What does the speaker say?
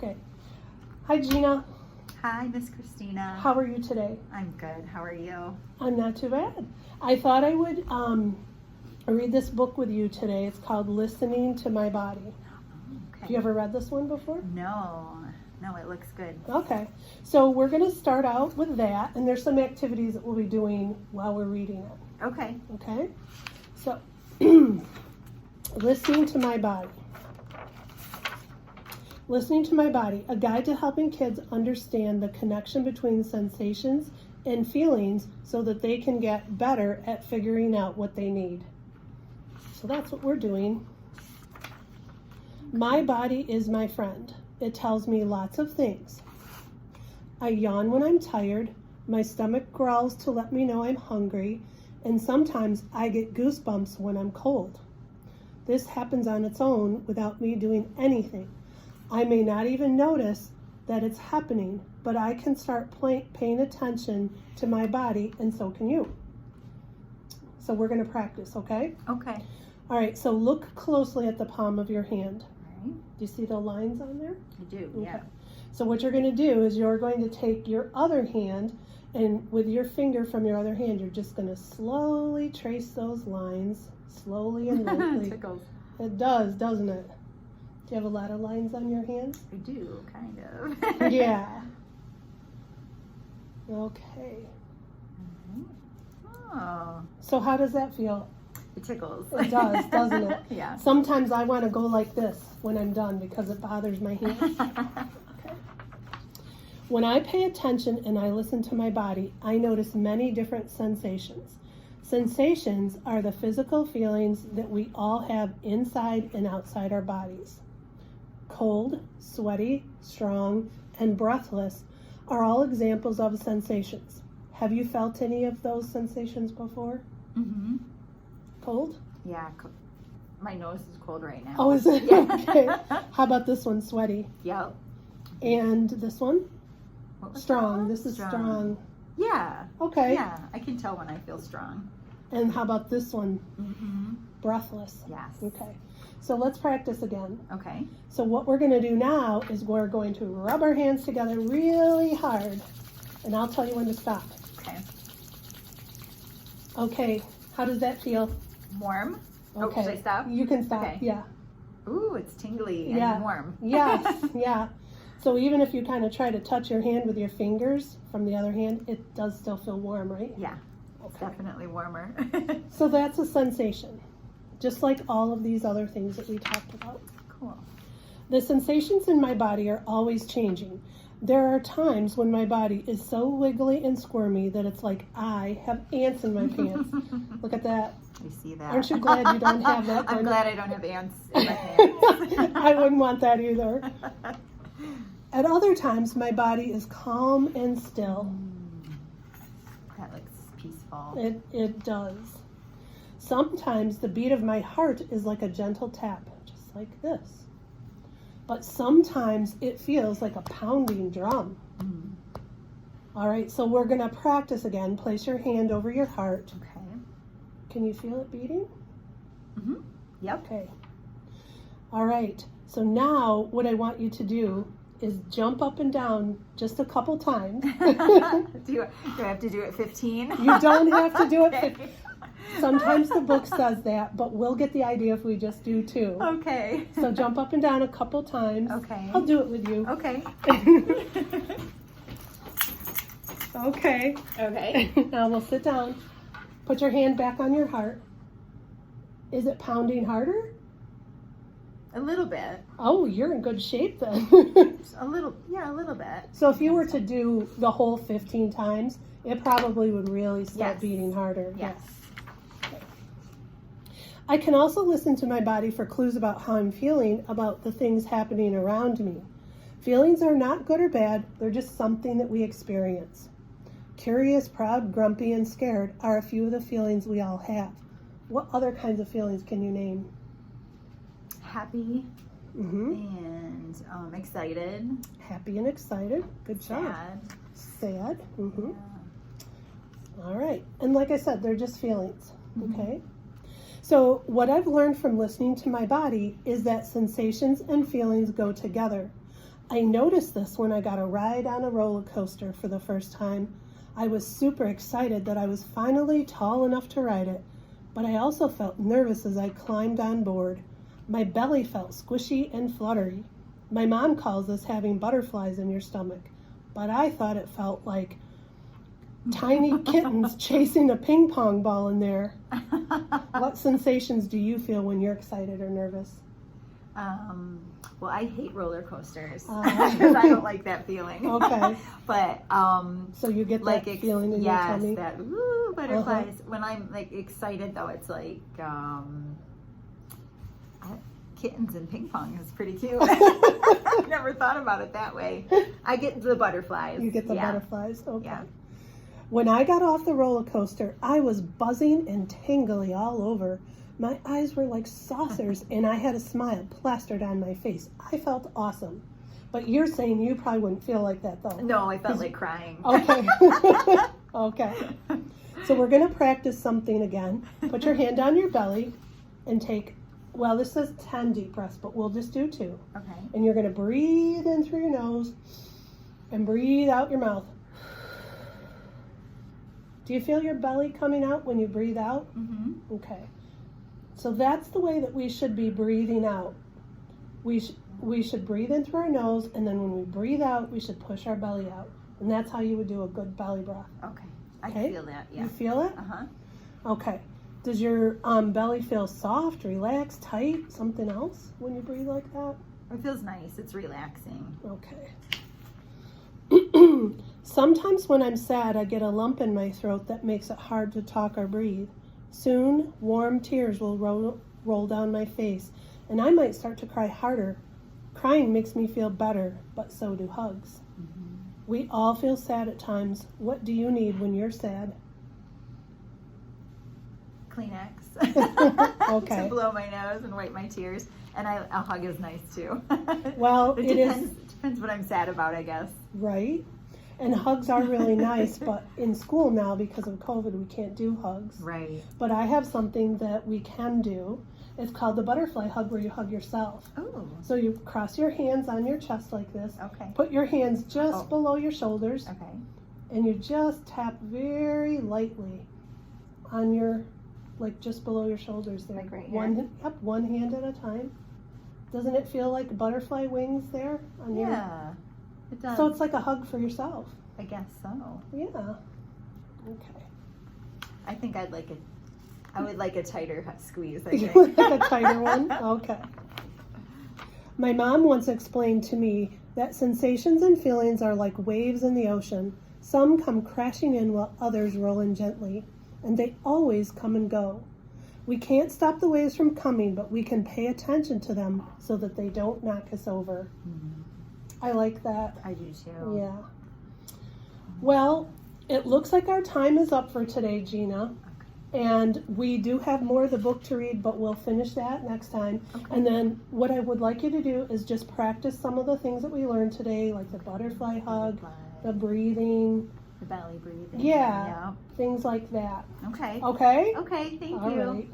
Okay. Hi, Gina. Hi, Miss Christina. How are you today? I'm good. How are you? I'm not too bad. I thought I would read this book with you today. It's called Listening to My Body. Okay. Have you ever read this one before? No, it looks good. Okay. So we're going to start out with that, and there's some activities that we'll be doing while we're reading it. Okay. Okay? So, Listening to My Body. Listening to My Body, a guide to helping kids understand the connection between sensations and feelings so that they can get better at figuring out what they need. So that's what we're doing. My body is my friend. It tells me lots of things. I yawn when I'm tired. My stomach growls to let me know I'm hungry. And sometimes I get goosebumps when I'm cold. This happens on its own without me doing anything. I may not even notice that it's happening, but I can start paying attention to my body, and so can you. So we're going to practice, okay? Okay. All right, so look closely at the palm of your hand. All right. Do you see the lines on there? I do, yeah. Okay. So what you're going to do is you're going to take your other hand, and with your finger from your other hand, you're just going to slowly trace those lines, slowly and lightly. Tickles. It does, doesn't it? Do you have a lot of lines on your hands? I do, kind of. Yeah. Okay. Oh, So how does that feel? it tickles. It does, doesn't it? Yeah. Sometimes I want to go like this when I'm done because it bothers my hands. Okay. When I pay attention and I listen to my body, I notice many different sensations. Sensations are the physical feelings that we all have inside and outside our bodies. Cold, sweaty, strong, and breathless are all examples of sensations. Have you felt any of those sensations before? Mm-hmm. Cold? Yeah, my nose is cold right now. Oh, is it? Yeah. Okay. How about this one, sweaty? Yep. And this one? What was Strong. that? This is strong. Yeah. Okay. Yeah, I can tell when I feel strong. And how about this one? Mm-hmm. Breathless. Yes. Okay. So let's practice again. Okay. So what we're going to do now is we're going to rub our hands together really hard. And I'll tell you when to stop. Okay. Okay. How does that feel? Warm. Okay. Oh, should I stop? You can stop. Okay. Yeah. Ooh, it's tingly Yeah. and warm. Yes. Yeah. So even if you kind of try to touch your hand with your fingers from the other hand, it does still feel warm, right? Yeah. It's Okay. definitely warmer. So that's a sensation, just like all of these other things that we talked about. Cool. The sensations in my body are always changing. There are times when my body is so wiggly and squirmy that it's like I have ants in my pants. Look at that. You see that? Aren't you glad you don't have that? I'm glad I don't have ants in my pants. I wouldn't want that either. At other times, my body is calm and still. That looks peaceful. It does. Sometimes the beat of my heart is like a gentle tap, just like this. But sometimes it feels like a pounding drum. Mm. All right, so we're going to practice again. Place your hand over your heart. Okay. Can you feel it beating? Mm-hmm. Yep. Okay. All right, so now what I want you to do is jump up and down just a couple times. do I have to do it 15? You don't have to do it. Okay. Sometimes the book says that, but we'll get the idea if we just do 2. Okay. So jump up and down a couple times. Okay. I'll do it with you. Okay. Okay. Okay. Now we'll sit down. Put your hand back on your heart. Is it pounding harder? A little bit. Oh, you're in good shape then. A little bit. So if you were to do the whole 15 times, it probably would really start Yes. beating harder. Yes. Okay. I can also listen to my body for clues about how I'm feeling about the things happening around me. Feelings are not good or bad, they're just something that we experience. Curious, proud, grumpy, and scared are a few of the feelings we all have. What other kinds of feelings can you name? Happy Mm-hmm. and excited. Happy and excited. Good job. Sad. Sad. Mm-hmm. Yeah. All right. And like I said, they're just feelings. Mhm. Okay. So what I've learned from listening to my body is that sensations and feelings go together. I noticed this when I got a ride on a roller coaster for the first time. I was super excited that I was finally tall enough to ride it, but I also felt nervous as I climbed on board. My belly felt squishy and fluttery. My mom calls this having butterflies in your stomach, but I thought it felt like tiny kittens chasing a ping pong ball in there. What sensations do you feel when you're excited or nervous? Well, I hate roller coasters because I don't like that feeling. Okay. But so you get that like feeling in your tummy? Yes, that woo, butterflies. When I'm like excited though, it's like kittens and ping pong is pretty cute. I never thought about it that way. I get the butterflies. You get the butterflies? Okay. Yeah. When I got off the roller coaster, I was buzzing and tingly all over. My eyes were like saucers, and I had a smile plastered on my face. I felt awesome. But you're saying you probably wouldn't feel like that, though. No, I felt like crying. Okay. Okay. So we're going to practice something again. Put your hand on your belly and take, well, this says 10 deep breaths, but we'll just do 2. Okay. And you're going to breathe in through your nose and breathe out your mouth. Do you feel your belly coming out when you breathe out? Mm-hmm. Okay. So that's the way that we should be breathing out. We should breathe in through our nose, and then when we breathe out, we should push our belly out. And that's how you would do a good belly breath. Okay. I Okay? feel that, yeah. You feel it? Uh-huh. Okay. Does your belly feel soft, relaxed, tight, something else when you breathe like that? It feels nice. It's relaxing. Okay. Sometimes when I'm sad, I get a lump in my throat that makes it hard to talk or breathe. Soon, warm tears will roll down my face, and I might start to cry harder. Crying makes me feel better, but so do hugs. Mm-hmm. We all feel sad at times. What do you need when you're sad? Kleenex. Okay. To blow my nose and wipe my tears. And a hug is nice too. Well, it depends what I'm sad about, I guess. Right? And hugs are really nice, but in school now, because of COVID, we can't do hugs. Right. But I have something that we can do. It's called the butterfly hug, where you hug yourself. Oh. So you cross your hands on your chest like this. Okay. Put your hands just below your shoulders. Okay. And you just tap very lightly on your, like just below your shoulders there. Like right here? One hand at a time. Doesn't it feel like butterfly wings there? On Yeah. It does. So it's like a hug for yourself. I guess so. Yeah. Okay. I think I would like a tighter squeeze, I You think. would like a tighter one? Okay. My mom once explained to me that sensations and feelings are like waves in the ocean. Some come crashing in while others roll in gently, and they always come and go. We can't stop the waves from coming, but we can pay attention to them so that they don't knock us over. Mm-hmm. I like that. I do too. Yeah. Well, it looks like our time is up for today, Gina. Okay. And we do have more of the book to read, but we'll finish that next time. Okay. And then what I would like you to do is just practice some of the things that we learned today, like the butterfly hug, the breathing. The belly breathing. Yeah. Things like that. Okay. Okay? Okay, thank All you. right.